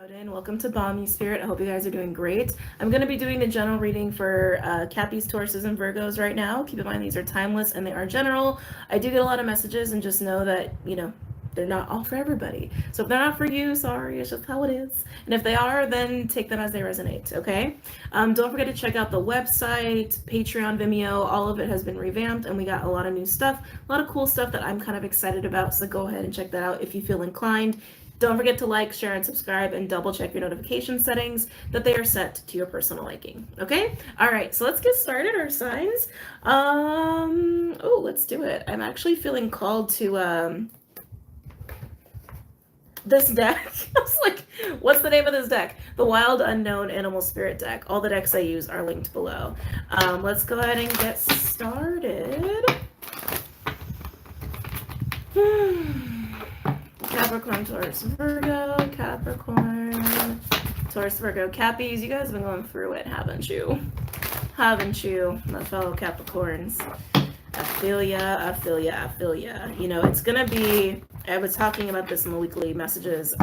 Welcome to BOMISpirit. I hope you guys are doing great. I'm going to be doing the general reading for Cappies, Tauruses, and Virgos right now. Keep in mind these are timeless and they are general. I do get a lot of messages, and just know that, they're not all for everybody. So if they're not for you, sorry, it's just how it is. And if they are, then take them as they resonate, okay? Don't forget to check out the website, Patreon, Vimeo. All of it has been revamped, and we got a lot of new stuff, a lot of cool stuff that I'm kind of excited about. So go ahead and check that out if you feel inclined. Don't forget to like, share, and subscribe, and double check your notification settings that they are set to your personal liking. Okay? All right, so let's get started, our signs. Let's do it. I'm actually feeling called to this deck. I was like, what's the name of this deck? The Wild Unknown Animal Spirit deck. All the decks I use are linked below. Let's go ahead and get started. Capricorn, Taurus, Virgo, Capricorn, Taurus, Virgo, Cappies. You guys have been going through it, haven't you? Haven't you, my fellow Capricorns? I feel ya, I feel ya, I feel ya. It's gonna be, I was talking about this in the weekly messages.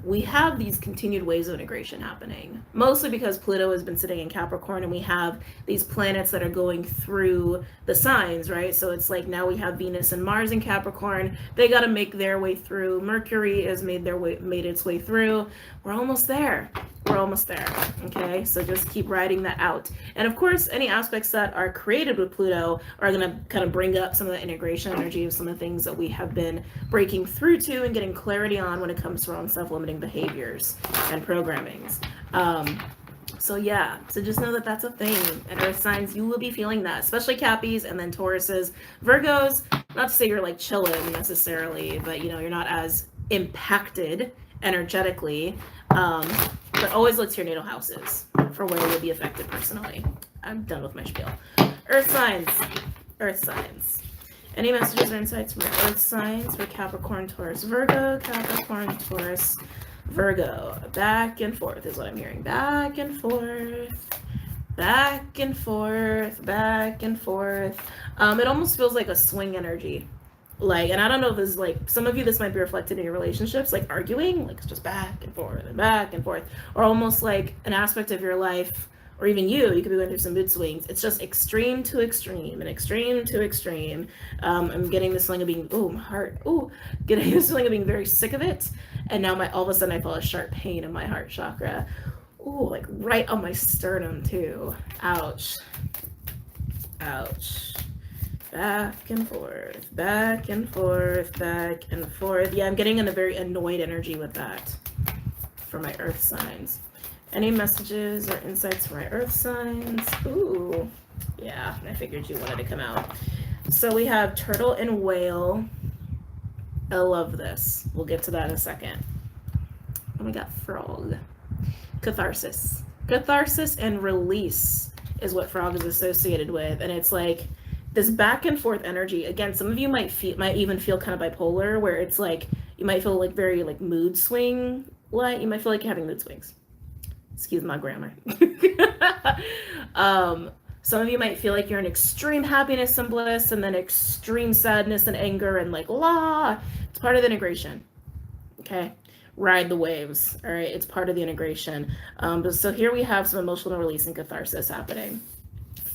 We have these continued waves of integration happening, mostly because Pluto has been sitting in Capricorn, and we have these planets that are going through the signs, right? So it's like now we have Venus and Mars in Capricorn. They got to make their way through. Mercury has made its way through. We're almost there. We're almost there. Okay, so just keep riding that out. And of course, any aspects that are created with Pluto are going to kind of bring up some of the integration energy of some of the things that we have been breaking through to and getting clarity on when it comes to our own self-limiting behaviors and programmings. So just know that that's a thing. And Earth signs, you will be feeling that, especially Cappies, and then Tauruses. Virgos, not to say you're like chilling necessarily, but you're not as impacted energetically. But always look to your natal houses for where you'll be affected personally. I'm done with my spiel. Earth signs. Earth signs. Any messages or insights from the Earth signs for Capricorn, Taurus, Virgo? Capricorn, Taurus, Virgo. Back and forth is what I'm hearing. Back and forth. Back and forth. Back and forth. It almost feels like a swing energy. And I don't know if this is some of you, this might be reflected in your relationships, arguing, it's just back and forth, or almost like an aspect of your life, or even you could be going through some mood swings. It's just extreme to extreme and extreme to extreme. I'm getting this feeling of being, my heart, getting this feeling of being very sick of it. And now all of a sudden I feel a sharp pain in my heart chakra. Right on my sternum too. Ouch. Ouch. Back and forth, back and forth, back and forth. Yeah, I'm getting in a very annoyed energy with that for my Earth signs. Any messages or insights for my Earth signs? Yeah, I figured you wanted to come out. So we have Turtle and Whale. I love this. We'll get to that in a second. And we got Frog. Catharsis. Catharsis and release is what Frog is associated with. And it's like this back and forth energy. Again, some of you might even feel kind of bipolar, where it's you might feel very mood swing. You might feel like you're having mood swings. Excuse my grammar. Some of you might feel like you're in extreme happiness and bliss, and then extreme sadness and anger, and it's part of the integration. Okay, ride the waves. All right, it's part of the integration. So here we have some emotional release and catharsis happening.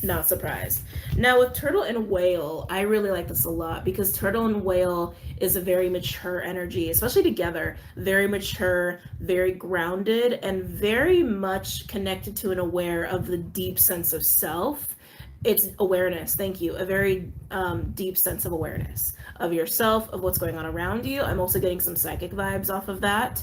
Not surprised. Now with Turtle and Whale, I really like this a lot, because Turtle and Whale is a very mature energy, especially together. Very mature, very grounded, and very much connected to and aware of the deep sense of self. It's awareness. Thank you. A very deep sense of awareness of yourself, of what's going on around you. I'm also getting some psychic vibes off of that.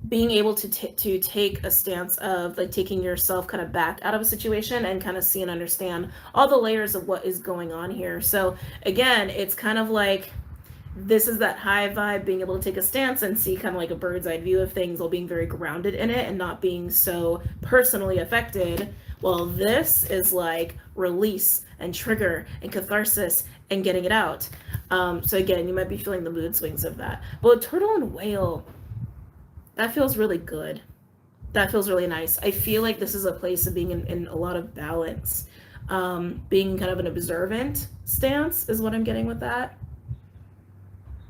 Being able to take a stance of taking yourself kind of back out of a situation and kind of see and understand all the layers of what is going on here. So again, it's kind of this is that high vibe, being able to take a stance and see kind of a bird's eye view of things, while being very grounded in it and not being so personally affected. Well, this is release and trigger and catharsis and getting it out. So again, you might be feeling the mood swings of that. But with Turtle and Whale, that feels really good. That feels really nice. I feel like this is a place of being in a lot of balance. Being kind of an observant stance is what I'm getting with that.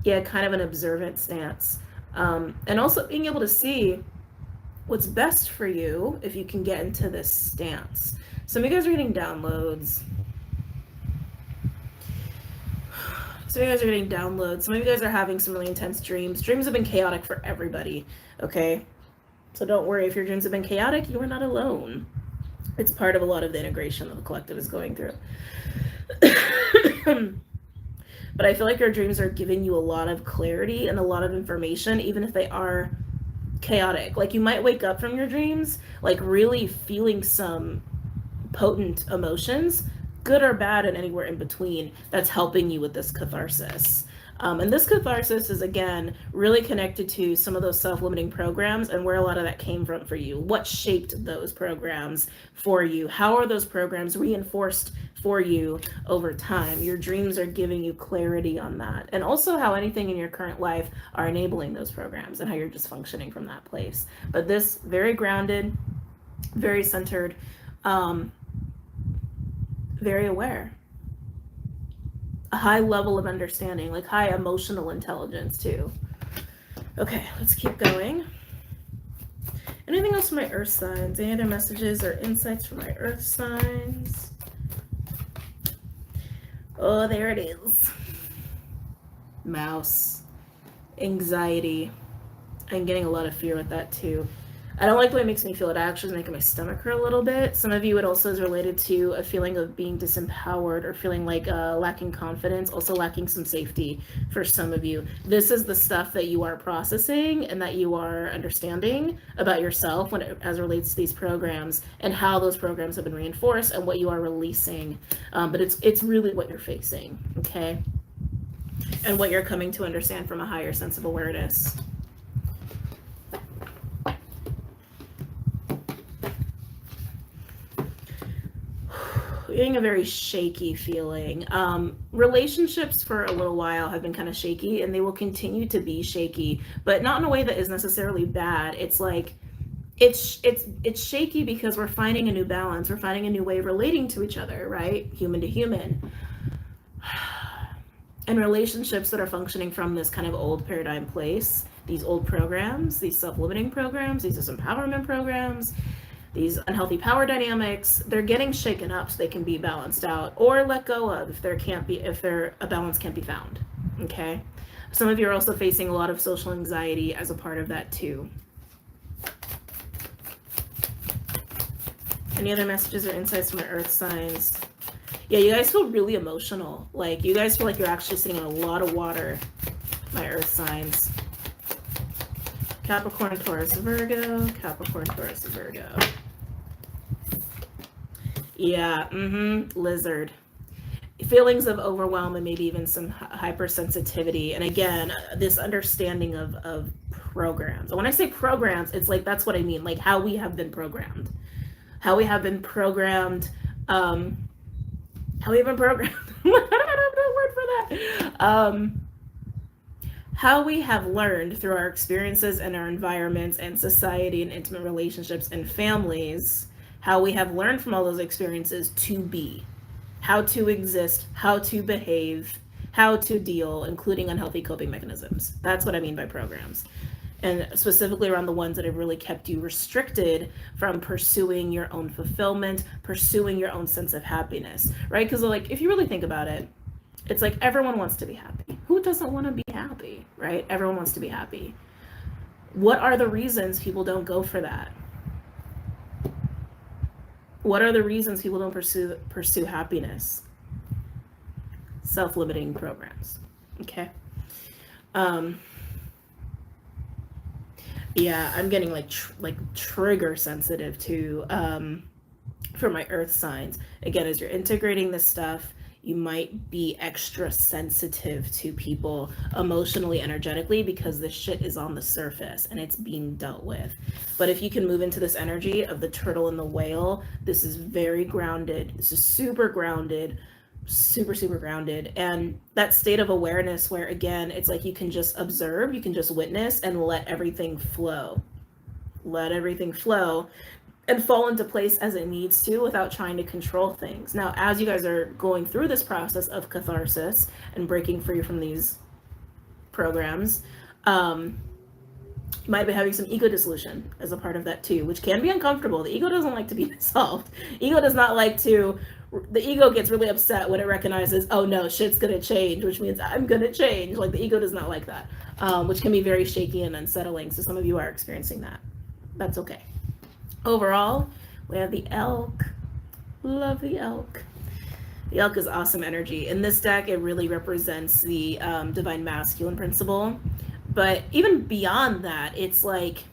Yeah, kind of an observant stance. And also being able to see what's best for you if you can get into this stance. Some of you guys are getting downloads. Some of you guys are getting downloads. Some of you guys are having some really intense dreams. Dreams have been chaotic for everybody, okay? So don't worry, if your dreams have been chaotic, you are not alone. It's part of a lot of the integration that the collective is going through. But I feel like your dreams are giving you a lot of clarity and a lot of information, even if they are chaotic. Like, you might wake up from your dreams, like, really feeling some potent emotions, good or bad and anywhere in between, that's helping you with this catharsis. And this catharsis is, again, really connected to some of those self-limiting programs and where a lot of that came from for you. What shaped those programs for you? How are those programs reinforced for you over time? Your dreams are giving you clarity on that. And also how anything in your current life are enabling those programs and how you're just functioning from that place. But this, very grounded, very centered, very aware. A high level of understanding, like high emotional intelligence too. Okay, let's keep going. Anything else from my earth signs? Any other messages or insights from my earth signs? Oh, there it is. Mouse. Anxiety. I'm getting a lot of fear with that too. I don't like the way it makes me feel. It actually is making my stomach hurt a little bit. Some of you, it also is related to a feeling of being disempowered or feeling like lacking confidence, also lacking some safety for some of you. This is the stuff that you are processing and that you are understanding about yourself when as it relates to these programs and how those programs have been reinforced and what you are releasing. But it's really what you're facing, okay? And what you're coming to understand from a higher sense of awareness. Getting a very shaky feeling. Relationships for a little while have been kind of shaky, and they will continue to be shaky, but not in a way that is necessarily bad. It's like it's shaky because we're finding a new balance. We're finding a new way of relating to each other, right? Human to human. And relationships that are functioning from this kind of old paradigm place, these old programs, these self-limiting programs, these disempowerment programs, these unhealthy power dynamics, they're getting shaken up so they can be balanced out or let go of if a balance can't be found, okay? Some of you are also facing a lot of social anxiety as a part of that too. Any other messages or insights from my earth signs? Yeah, you guys feel really emotional. Like, you guys feel like you're actually sitting in a lot of water, my earth signs. Capricorn, Taurus, Virgo, Capricorn, Taurus, Virgo. Yeah, lizard. Feelings of overwhelm and maybe even some hypersensitivity. And again, this understanding of programs. And when I say programs, it's like, that's what I mean, like how we have been programmed. How we have been programmed. I don't have a word for that. How we have learned through our experiences and our environments and society and intimate relationships and families, how we have learned from all those experiences to be, how to exist, how to behave, how to deal, including unhealthy coping mechanisms. That's what I mean by programs. And specifically around the ones that have really kept you restricted from pursuing your own fulfillment, pursuing your own sense of happiness, right? Because like, if you really think about it, it's like everyone wants to be happy. Who doesn't want to be happy, right? Everyone wants to be happy. What are the reasons people don't go for that? What are the reasons people don't pursue happiness? Self-limiting programs, okay? Yeah, I'm getting like trigger sensitive too for my earth signs. Again, as you're integrating this stuff, you might be extra sensitive to people emotionally, energetically, because this shit is on the surface and it's being dealt with. But if you can move into this energy of the turtle and the whale, this is very grounded. This is super grounded, super grounded. And that state of awareness where, again, it's like you can just observe, you can just witness and let everything flow. Let everything flow and fall into place as it needs to without trying to control things. Now, as you guys are going through this process of catharsis and breaking free from these programs, You might be having some ego dissolution as a part of that too, which can be uncomfortable. The ego doesn't like to be dissolved. Ego does not like to, the ego gets really upset when it recognizes, oh no, shit's gonna change, which means I'm gonna change. Like the ego does not like that, which can be very shaky and unsettling. So some of you are experiencing that. That's okay. Overall, we have the elk. Love the elk. The elk is awesome energy. In this deck, it really represents the divine masculine principle. But even beyond that, it's like,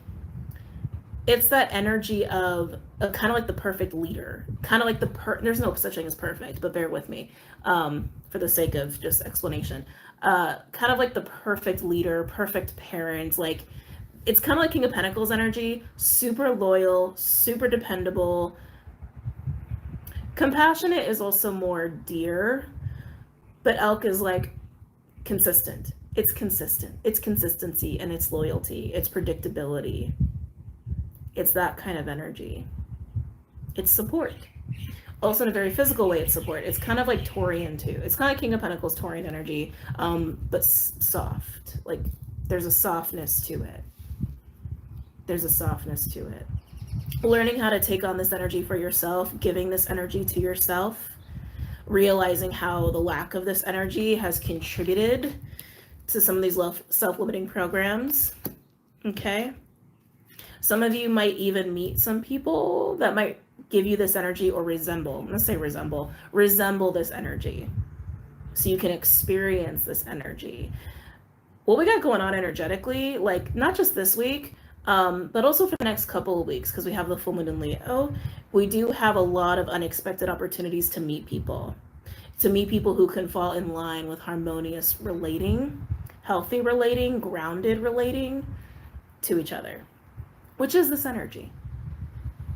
it's that energy of kind of like the perfect leader. Kind of like there's no such thing as perfect, but bear with me for the sake of just explanation. Kind of like the perfect leader, perfect parent. Like, it's kind of like King of Pentacles energy. Super loyal, super dependable. Compassionate is also more dear, but elk is like consistent. It's consistent. It's consistency and it's loyalty. It's predictability. It's that kind of energy. It's support. Also in a very physical way, it's support. It's kind of like Taurian too. It's kind of like King of Pentacles, Taurian energy, but soft. Like there's a softness to it. There's a softness to it. Learning how to take on this energy for yourself, giving this energy to yourself, realizing how the lack of this energy has contributed to some of these self-limiting programs. Okay. Some of you might even meet some people that might give you this energy or resemble, let's say resemble this energy. So you can experience this energy. What we got going on energetically, like not just this week, but also for the next couple of weeks, because we have the full moon in Leo, we do have a lot of unexpected opportunities to meet people who can fall in line with harmonious relating, healthy relating, grounded relating to each other, which is this energy.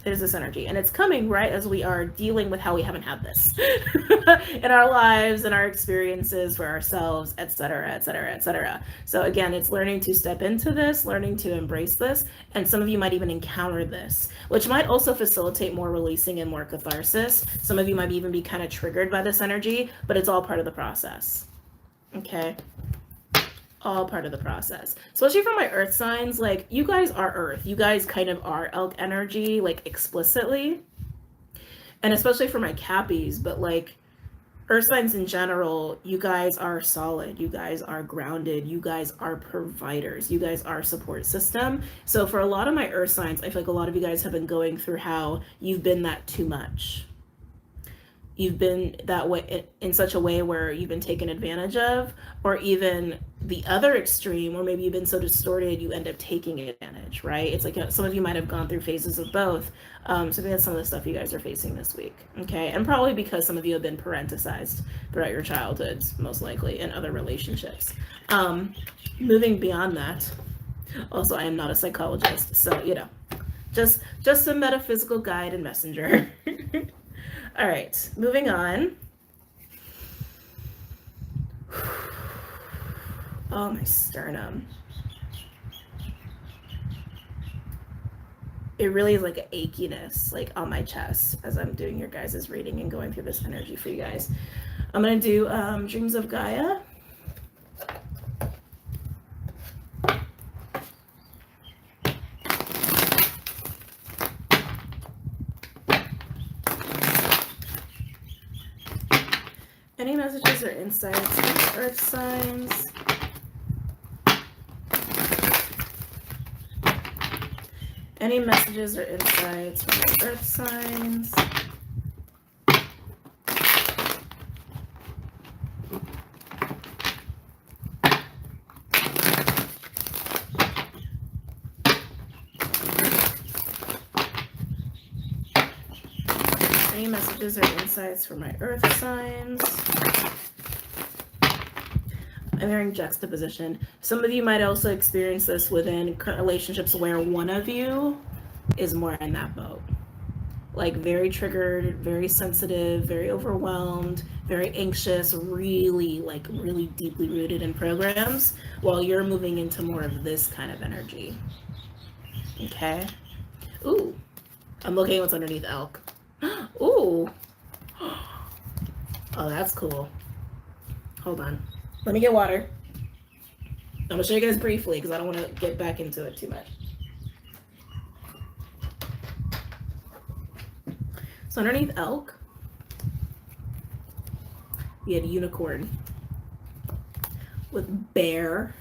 It is this energy, and it's coming right as we are dealing with how we haven't had this in our lives and our experiences for ourselves, etc., etc., etc. So again, it's learning to step into this, learning to embrace this, and some of you might even encounter this, which might also facilitate more releasing and more catharsis. Some of you might even be kind of triggered by this energy, but it's all part of the process. Okay. All part of the process, especially for my earth signs. Like, you guys are earth, you guys kind of are elk energy, like explicitly, and especially for my Cappies, but like earth signs in general, you guys are solid, you guys are grounded, you guys are providers, you guys are support system. So for a lot of my earth signs, I feel like a lot of you guys have been going through how you've been that too much. You've been that way in such a way where you've been taken advantage of, or even the other extreme, or maybe you've been so distorted you end up taking advantage, right? It's like some of you might have gone through phases of both. So I think that's some of the stuff you guys are facing this week, okay? And probably because some of you have been parenticized throughout your childhoods, most likely, in other relationships. Moving beyond that, also I am not a psychologist, so you know, just a metaphysical guide and messenger. All right, moving on. Oh, my sternum. It really is like an achiness, like on my chest as I'm doing your guys' reading and going through this energy for you guys. I'm going to do Dreams of Gaia. Any messages or insights from earth signs? Any messages or insights from earth signs? Any messages or insights for my earth signs? I'm hearing juxtaposition. Some of you might also experience this within current relationships where one of you is more in that boat. Like very triggered, very sensitive, very overwhelmed, very anxious, really deeply rooted in programs, while you're moving into more of this kind of energy. Okay? Ooh, I'm looking at what's underneath elk. Ooh. Oh, that's cool. Hold on. Let me get water. I'm going to show you guys briefly because I don't want to get back into it too much. So underneath elk, we had unicorn with bear,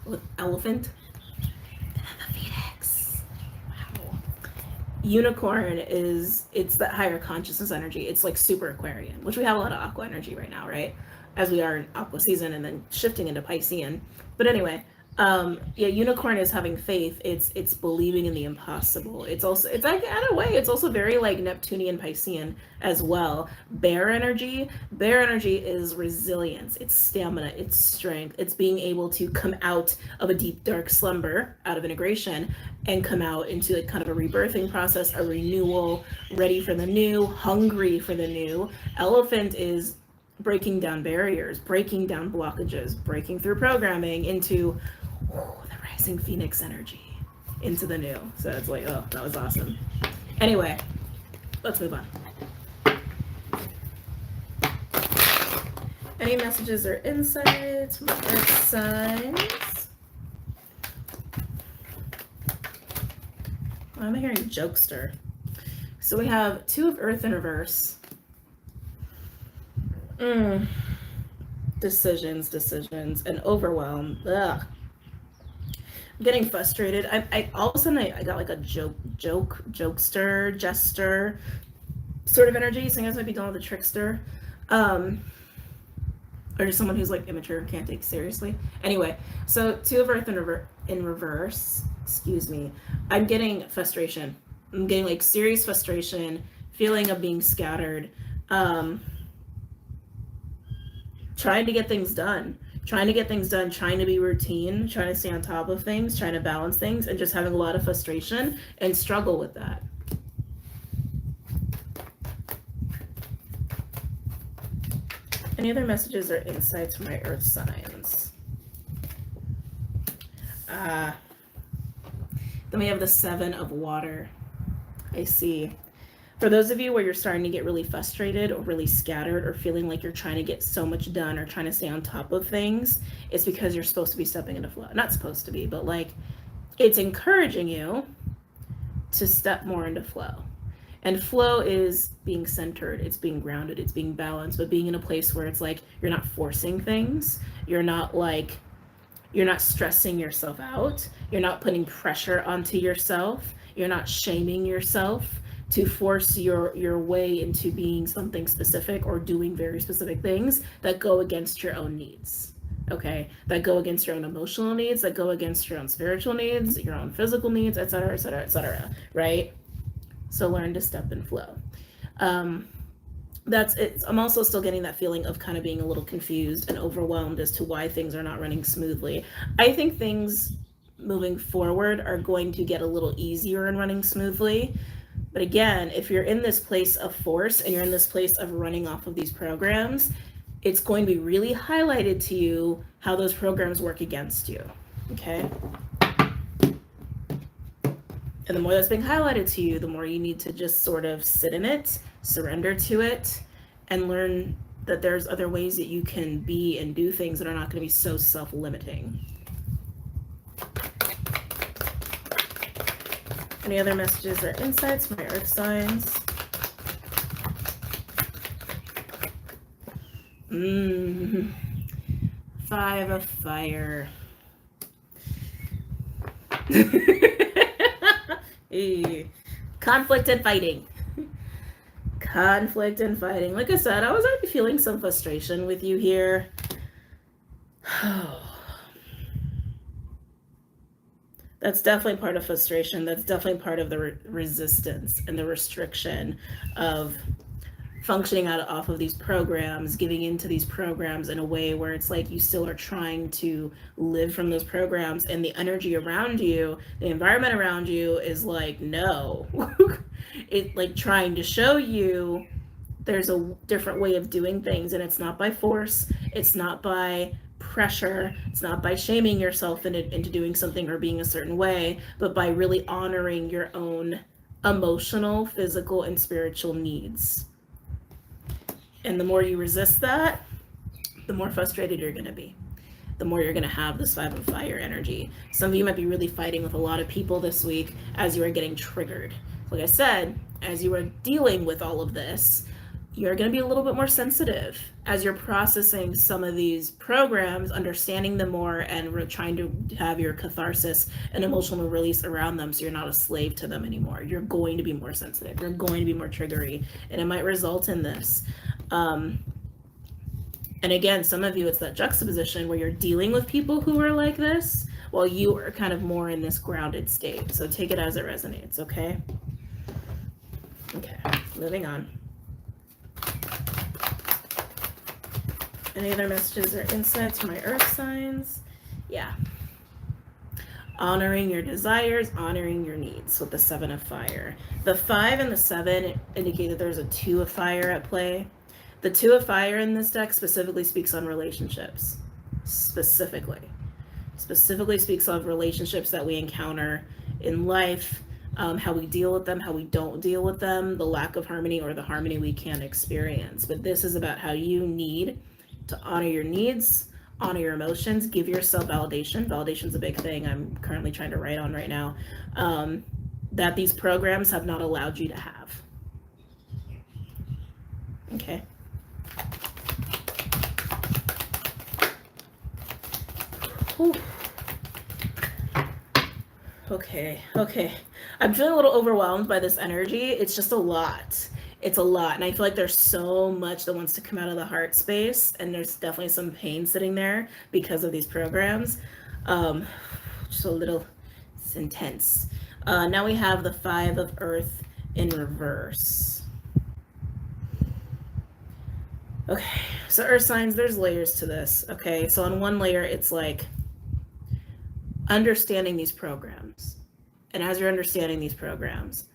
with elephant, and then the phoenix. Wow. Unicorn it's that higher consciousness energy. It's like super Aquarian, which we have a lot of aqua energy right now, right? As we are in aqua season and then shifting into Piscean. But anyway, yeah, unicorn is having faith. It's believing in the impossible. It's like, in a way, it's also very like Neptunian Piscean as well. Bear energy is resilience, it's stamina, it's strength, it's being able to come out of a deep dark slumber, out of integration, and come out into like kind of a rebirthing process, a renewal, ready for the new, hungry for the new. Elephant is breaking down barriers, breaking down blockages, breaking through programming into the rising phoenix energy, into the new. So it's like, oh, that was awesome. Anyway, let's move on. Any messages or insights from earth signs? I'm hearing jokester. So we have 2 of earth in reverse. Decisions, and overwhelm. Ugh. I'm getting frustrated. I all of a sudden I got like a jokester, jester sort of energy. So you guys might be going with a trickster. Or just someone who's like immature, can't take seriously. Anyway, so 2 of earth in reverse. Excuse me. I'm getting frustration. I'm getting like serious frustration, feeling of being scattered. Trying to get things done, trying to be routine, trying to stay on top of things, trying to balance things, and just having a lot of frustration and struggle with that. Any other messages or insights from my earth signs? Then we have the 7 of water. I see. For those of you where you're starting to get really frustrated or really scattered or feeling like you're trying to get so much done or trying to stay on top of things, it's because you're supposed to be stepping into flow. Not supposed to be, but like it's encouraging you to step more into flow. And flow is being centered, it's being grounded, it's being balanced, but being in a place where it's like you're not forcing things, you're not stressing yourself out, you're not putting pressure onto yourself, you're not shaming yourself to force your way into being something specific or doing very specific things that go against your own needs, okay? That go against your own emotional needs, that go against your own spiritual needs, your own physical needs, etc., etc., etc., right? So learn to step in flow. That's it. I'm also still getting that feeling of kind of being a little confused and overwhelmed as to why things are not running smoothly. I think things moving forward are going to get a little easier and running smoothly. But again, if you're in this place of force and you're in this place of running off of these programs, it's going to be really highlighted to you how those programs work against you, okay? And the more that's being highlighted to you, the more you need to just sort of sit in it, surrender to it, and learn that there's other ways that you can be and do things that are not going to be so self-limiting. Any other messages or insights from my earth signs? 5 of fire. Conflict and fighting. Conflict and fighting. Like I said, I was already feeling some frustration with you here. That's definitely part of frustration. That's definitely part of the resistance and the restriction of functioning off of these programs, giving into these programs in a way where it's like you still are trying to live from those programs, and the energy around you, the environment around you is like, no. It's like trying to show you there's a different way of doing things, and it's not by force, it's not by pressure, it's not by shaming yourself into doing something or being a certain way, but by really honoring your own emotional, physical, and spiritual needs. And the more you resist that, the more frustrated you're going to be. the more you're going to have this 5 of fire energy. Some of you might be really fighting with a lot of people this week as you are getting triggered. Like I said, as you are dealing with all of this, you're going to be a little bit more sensitive as you're processing some of these programs, understanding them more, and we're trying to have your catharsis and emotional release around them so you're not a slave to them anymore. You're going to be more sensitive. You're going to be more triggery, and it might result in this. And again, some of you, it's that juxtaposition where you're dealing with people who are like this while you are kind of more in this grounded state. So take it as it resonates, okay? Okay, moving on. Any other messages or insights for my earth signs? Yeah. Honoring your desires, honoring your needs with the 7 of fire. The 5 and the 7 indicate that there's a 2 of fire at play. The 2 of fire in this deck specifically speaks on relationships. Specifically speaks of relationships that we encounter in life, how we deal with them, how we don't deal with them, the lack of harmony or the harmony we can experience. But this is about how you need to honor your needs, honor your emotions, give yourself validation. Validation's a big thing I'm currently trying to write on right now, that these programs have not allowed you to have. Okay. Ooh. Okay. I'm feeling a little overwhelmed by this energy. It's just a lot. It's a lot, and I feel like there's so much that wants to come out of the heart space, and there's definitely some pain sitting there because of these programs. Just a little, it's intense. Now we have the 5 of earth in reverse. Okay, so earth signs, there's layers to this. Okay, so on one layer, it's like understanding these programs, and as you're understanding these programs,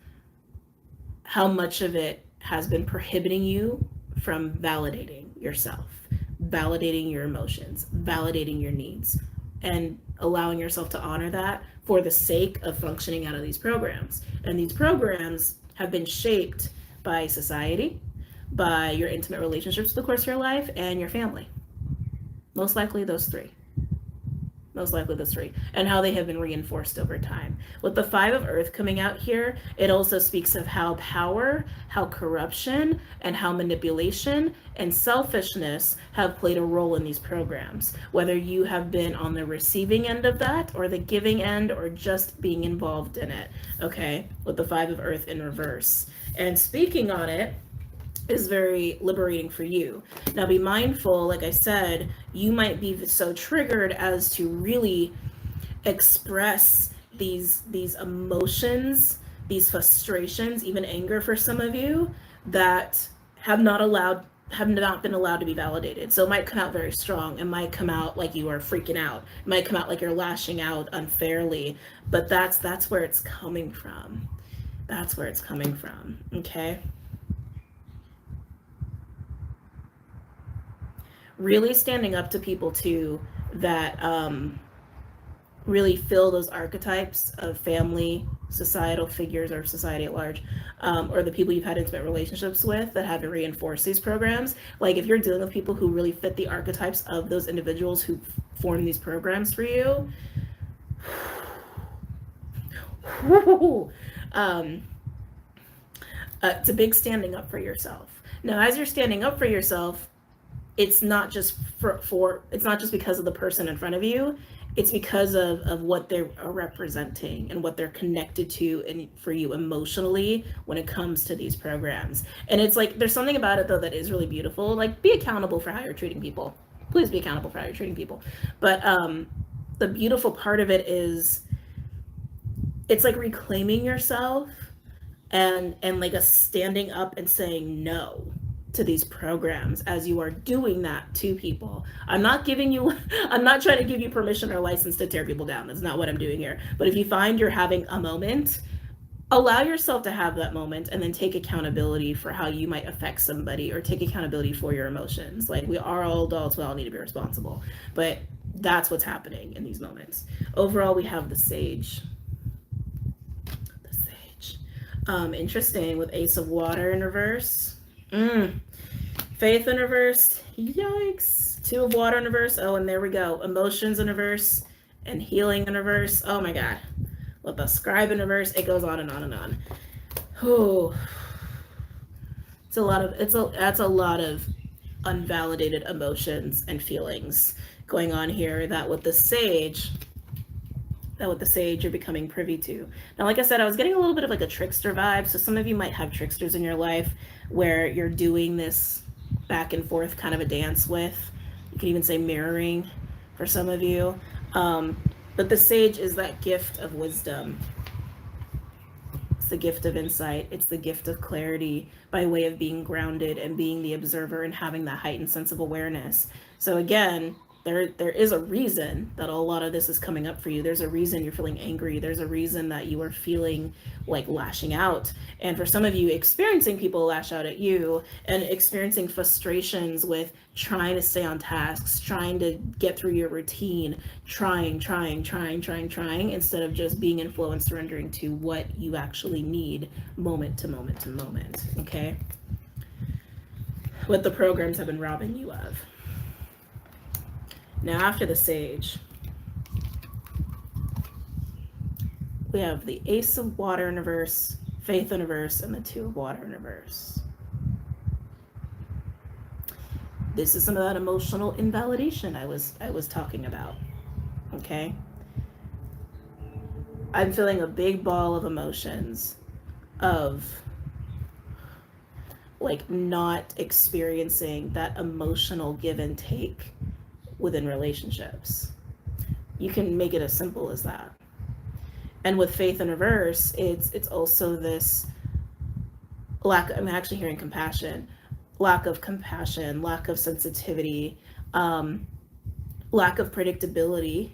how much of it has been prohibiting you from validating yourself, validating your emotions, validating your needs, and allowing yourself to honor that for the sake of functioning out of these programs. And these programs have been shaped by society, by your intimate relationships through the course of your life, and your family. Most likely those three. And how they have been reinforced over time. With the 5 of earth coming out here, it also speaks of how power, how corruption, and how manipulation and selfishness have played a role in these programs, whether you have been on the receiving end of that or the giving end or just being involved in it, okay, with the 5 of earth in reverse. And speaking on it is very liberating for you. Now be mindful, like I said, you might be so triggered as to really express these emotions, these frustrations, even anger for some of you, that have not been allowed to be validated. So it might come out very strong. It might come out like you are freaking out. It might come out like you're lashing out unfairly, but that's where it's coming from. That's where it's coming from, okay? Really standing up to people too that really fill those archetypes of family, societal figures, or society at large, or the people you've had intimate relationships with that haven't reinforced these programs. Like if you're dealing with people who really fit the archetypes of those individuals who form these programs for you, it's a big standing up for yourself. Now, as you're standing up for yourself, it's not just it's not just because of the person in front of you. It's because of what they are representing and what they're connected to and for you emotionally when it comes to these programs. And it's like, there's something about it though that is really beautiful. Like, be accountable for how you're treating people. Please be accountable for how you're treating people. But the beautiful part of it is, it's like reclaiming yourself and like a standing up and saying no to these programs as you are doing that to people. I'm not trying to give you permission or license to tear people down. That's not what I'm doing here. But if you find you're having a moment, allow yourself to have that moment and then take accountability for how you might affect somebody, or take accountability for your emotions. Like, we are all adults, we all need to be responsible. But that's what's happening in these moments. Overall, we have the Sage. Interesting, with Ace of Water in reverse. Faith in reverse. Yikes. Two of water in reverse. Oh, and there we go. Emotions in reverse and healing in reverse. Oh my God. With the scribe in reverse, it goes on and on and on. Oh, that's a lot of unvalidated emotions and feelings going on here that with the sage you're becoming privy to. Now, like I said, I was getting a little bit of like a trickster vibe. So some of you might have tricksters in your life where you're doing this back and forth kind of a dance with. You can even say mirroring for some of you. But the sage is that gift of wisdom. It's the gift of insight. It's the gift of clarity by way of being grounded and being the observer and having that heightened sense of awareness. So again, there is a reason that a lot of this is coming up for you. There's a reason you're feeling angry. There's a reason that you are feeling like lashing out. And for some of you, experiencing people lash out at you and experiencing frustrations with trying to stay on tasks, trying to get through your routine, trying, instead of just being in flow and surrendering to what you actually need moment to moment to moment, okay? What the programs have been robbing you of. Now, after the sage, we have the ace of water in reverse, faith in reverse, and the two of water in reverse. This is some of that emotional invalidation I was talking about, okay? I'm feeling a big ball of emotions of like not experiencing that emotional give and take within relationships. You can make it as simple as that. And with faith in reverse, it's also this lack, I'm actually hearing compassion, lack of compassion, lack of sensitivity, lack of predictability,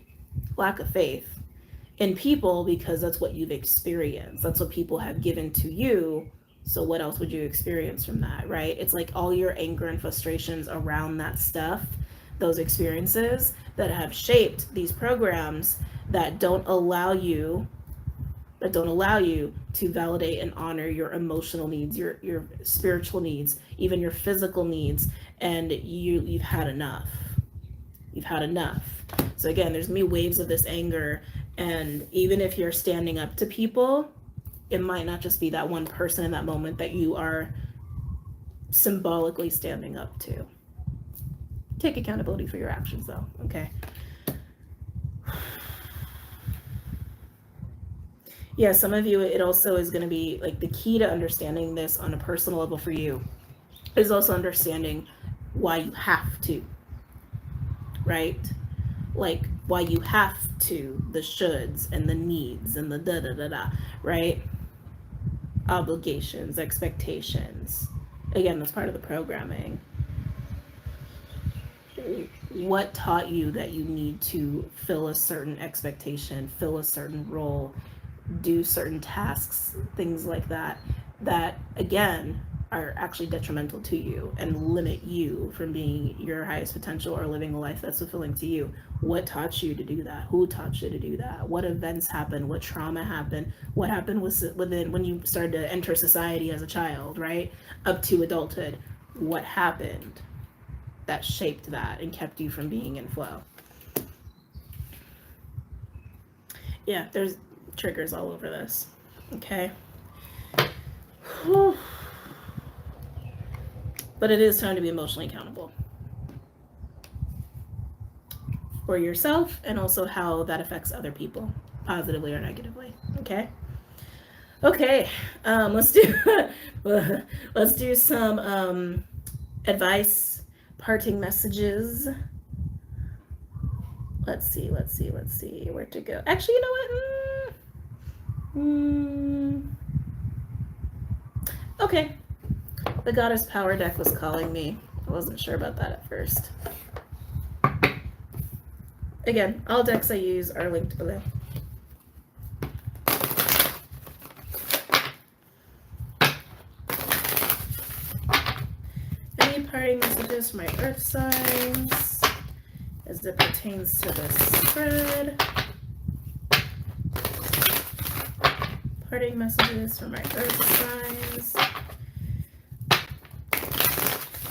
lack of faith in people, because that's what you've experienced. That's what people have given to you. So what else would you experience from that, right? It's like all your anger and frustrations around that stuff, those experiences that have shaped these programs that don't allow you to validate and honor your emotional needs, your spiritual needs, even your physical needs, and you've had enough. You've had enough. So again, there's gonna be waves of this anger, and even if you're standing up to people, it might not just be that one person in that moment that you are symbolically standing up to. Take accountability for your actions though, okay? Yeah, some of you, it also is going to be like the key to understanding this on a personal level for you is also understanding why you have to, right? Like why you have to, the shoulds and the needs and the da-da-da-da, right? Obligations, expectations. Again, that's part of the programming. What taught you that you need to fill a certain expectation, fill a certain role, do certain tasks, things like that, that again are actually detrimental to you and limit you from being your highest potential or living a life that's fulfilling to you? What taught you to do that? Who taught you to do that? What events happened? What trauma happened? What happened within when you started to enter society as a child, right? Up to adulthood. What happened that shaped that and kept you from being in flow? Yeah, there's triggers all over this, okay? Whew. But it is time to be emotionally accountable for yourself and also how that affects other people, positively or negatively, okay? Okay, let's do some advice, parting messages. Let's see where to go. Actually, you know what? Okay. The Goddess Power deck was calling me. I wasn't sure about that at first. Again, all decks I use are linked below. Any parting messages for my earth signs as it pertains to this spread? Parting messages for my earth signs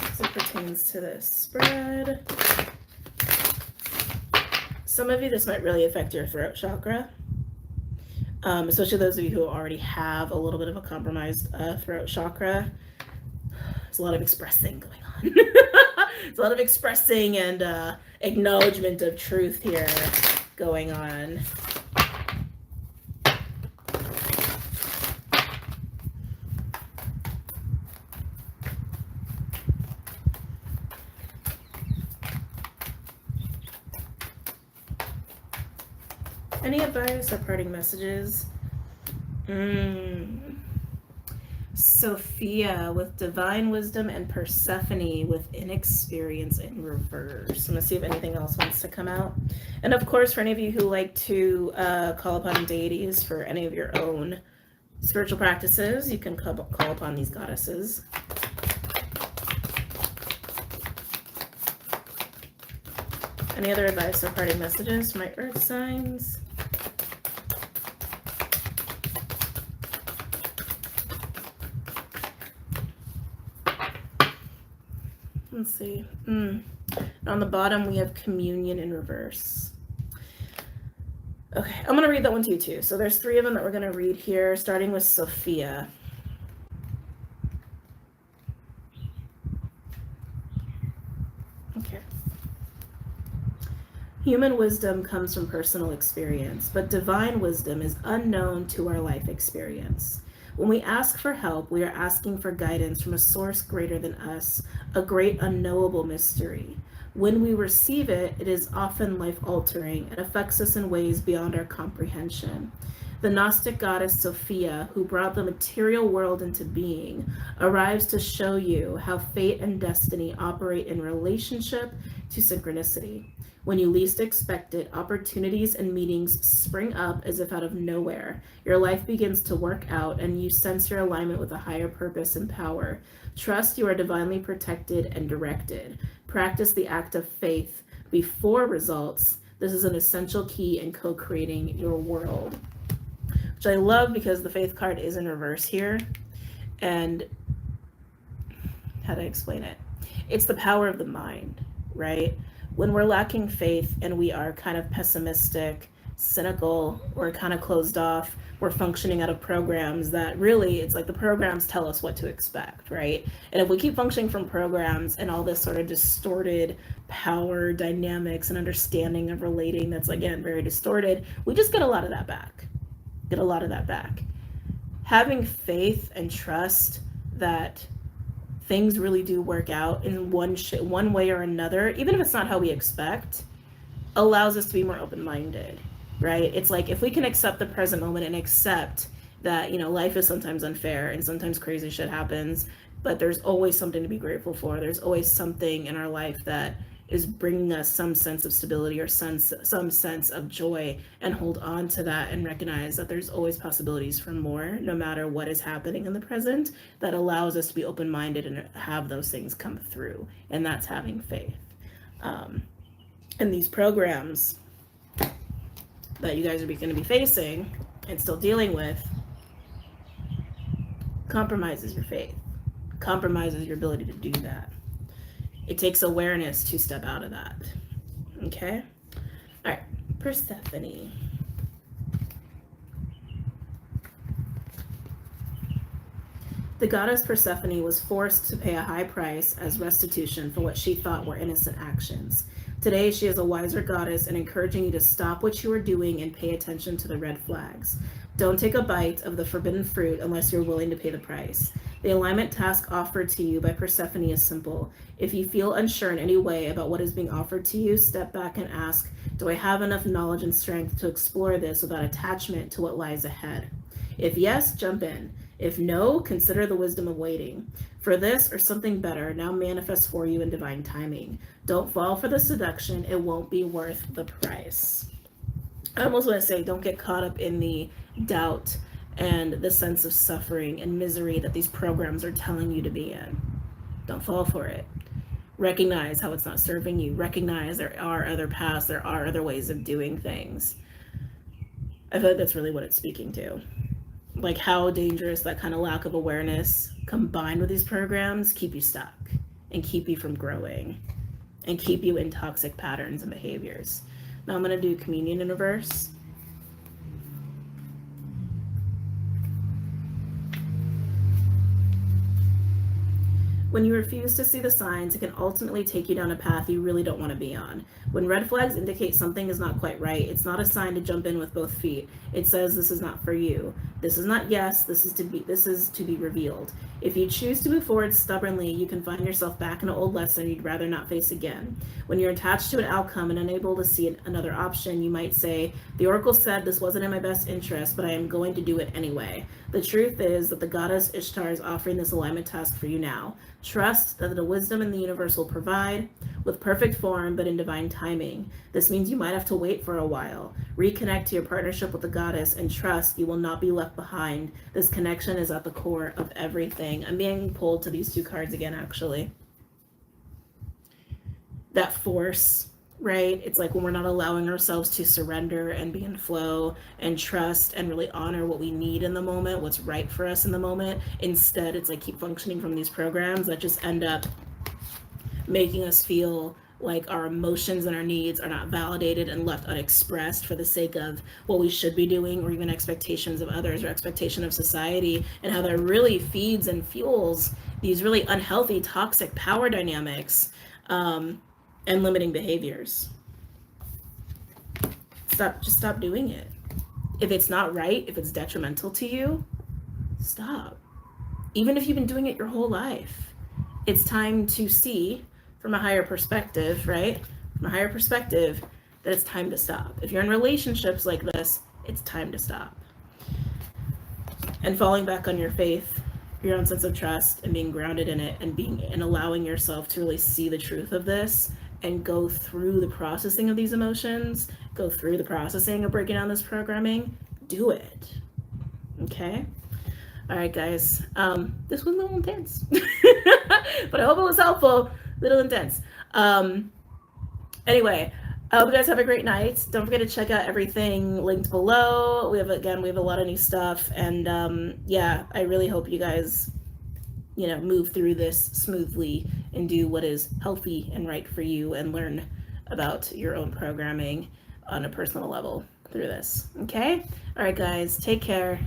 as it pertains pertains to this spread. Some of you, this might really affect your throat chakra, especially those of you who already have a little bit of a compromised throat chakra. There's a lot of expressing going on. There's a lot of expressing and acknowledgement of truth here going on. Any advice or parting messages? Sophia with divine wisdom and Persephone with inexperience in reverse. I'm gonna see if anything else wants to come out. And of course, for any of you who like to call upon deities for any of your own spiritual practices, you can call upon these goddesses. Any other advice or parting messages for my earth signs? Let's see. On the bottom, we have communion in reverse. Okay, I'm going to read that one to you too. So there's 3 of them that we're going to read here, starting with Sophia. Okay. Human wisdom comes from personal experience, but divine wisdom is unknown to our life experience. When we ask for help, we are asking for guidance from a source greater than us, a great unknowable mystery. When we receive it, it is often life-altering and affects us in ways beyond our comprehension. The Gnostic goddess Sophia, who brought the material world into being, arrives to show you how fate and destiny operate in relationship to synchronicity. When you least expect it, opportunities and meetings spring up as if out of nowhere. Your life begins to work out and you sense your alignment with a higher purpose and power. Trust you are divinely protected and directed. Practice the act of faith before results. This is an essential key in co-creating your world. Which I love because the faith card is in reverse here. And how do I explain it? It's the power of the mind, right? When we're lacking faith and we are kind of pessimistic, cynical, or kind of closed off, we're functioning out of programs that really, it's like the programs tell us what to expect, right? And if we keep functioning from programs and all this sort of distorted power dynamics and understanding of relating that's, again, very distorted, we just get a lot of that back. Having faith and trust that things really do work out in one way or another, even if it's not how we expect, allows us to be more open-minded, right? It's like if we can accept the present moment and accept that, you know, life is sometimes unfair and sometimes crazy shit happens, but there's always something to be grateful for. There's always something in our life that is bringing us some sense of stability or some sense of joy, and hold on to that and recognize that there's always possibilities for more, no matter what is happening in the present. That allows us to be open-minded and have those things come through, and that's having faith. And these programs that you guys are going to be facing and still dealing with compromises your faith, compromises your ability to do that. It takes awareness to step out of that. Okay? All right, Persephone. The goddess Persephone was forced to pay a high price as restitution for what she thought were innocent actions. Today, she is a wiser goddess and encouraging you to stop what you are doing and pay attention to the red flags. Don't take a bite of the forbidden fruit unless you're willing to pay the price. The alignment task offered to you by Persephone is simple. If you feel unsure in any way about what is being offered to you, step back and ask, do I have enough knowledge and strength to explore this without attachment to what lies ahead? If yes, jump in. If no, consider the wisdom of waiting. For this or something better now manifests for you in divine timing. Don't fall for the seduction. It won't be worth the price. I almost want to say, don't get caught up in the doubt and the sense of suffering and misery that these programs are telling you to be in. Don't fall for it. Recognize how it's not serving you. Recognize there are other paths. There are other ways of doing things. I feel like that's really what it's speaking to. Like how dangerous that kind of lack of awareness combined with these programs keep you stuck. and keep you from growing and keep you in toxic patterns and behaviors. Now I'm going to do communion universe. When you refuse to see the signs, it can ultimately take you down a path you really don't want to be on. When red flags indicate something is not quite right, it's not a sign to jump in with both feet. It says this is not for you. This is not yes, this is to be revealed. If you choose to move forward stubbornly, you can find yourself back in an old lesson you'd rather not face again. When you're attached to an outcome and unable to see another option, you might say, the oracle said this wasn't in my best interest, but I am going to do it anyway. The truth is that the goddess Ishtar is offering this alignment task for you now. Trust that the wisdom in the universe will provide with perfect form, but in divine timing. This means you might have to wait for a while. Reconnect to your partnership with the goddess and trust you will not be left behind. This connection is at the core of everything. I'm being pulled to these two cards again, actually. That force, right? It's like when we're not allowing ourselves to surrender and be in flow and trust and really honor what we need in the moment, what's right for us in the moment. Instead, it's like keep functioning from these programs that just end up making us feel like our emotions and our needs are not validated and left unexpressed for the sake of what we should be doing, or even expectations of others or expectation of society, and how that really feeds and fuels these really unhealthy, toxic power dynamics and limiting behaviors. Just stop doing it. If it's not right, if it's detrimental to you, stop. Even if you've been doing it your whole life, it's time to see from a higher perspective, right? From a higher perspective, that it's time to stop. If you're in relationships like this, it's time to stop. And falling back on your faith, your own sense of trust, and being grounded in it, and allowing yourself to really see the truth of this and go through the processing of these emotions, go through the processing of breaking down this programming, do it. Okay? All right, guys. This was a little intense, but I hope it was helpful. Little intense. Anyway, I hope you guys have a great night. Don't forget to check out everything linked below. We have a lot of new stuff, and yeah, I really hope you guys, move through this smoothly and do what is healthy and right for you, and learn about your own programming on a personal level through this. Okay? All right, guys. Take care.